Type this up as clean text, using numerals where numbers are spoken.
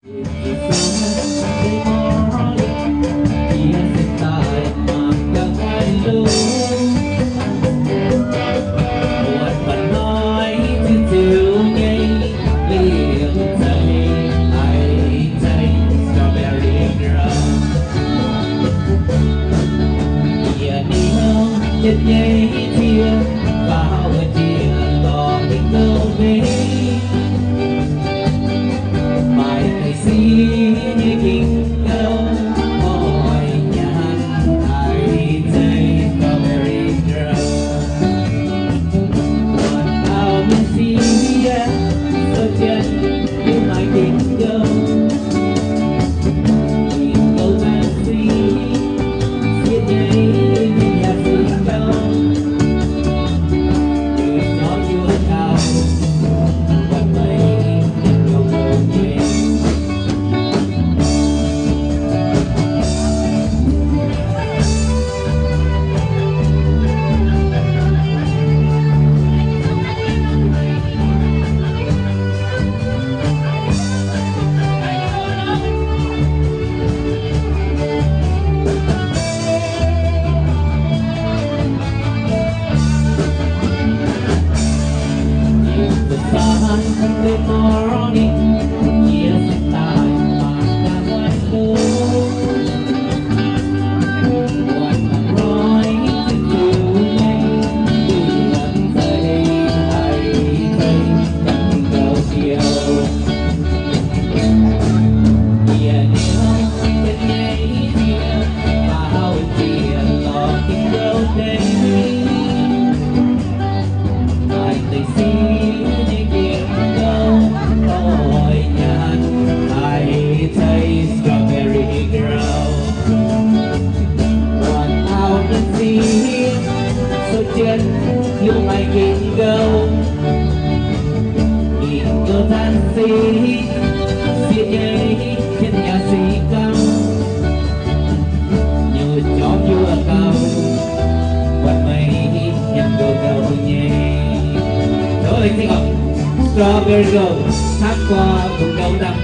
Chất nhây chia vào chia lo những câu vế bài thầy si như kinh câu hỏi nhàn ai thấy strawberry girl còn ao mình si sơ chân như mai kinh câu kinh câu tan si xiết nhây Sunday morning, yes, tayo magkakalo. What I'm trying to do bilang say ay chẳng cầu chiều. Iya niyo, kanya'y siya, mahawin siya, talking all day. Like they see strawberry girl one out and see so chân you my king girl tan si xiết nhây trên nhà xì căng như chó vua cao quanh mây nhằm đồ đầu nhẹ đó là tiếng ngọc strawberry girl hát qua vùng đầu năm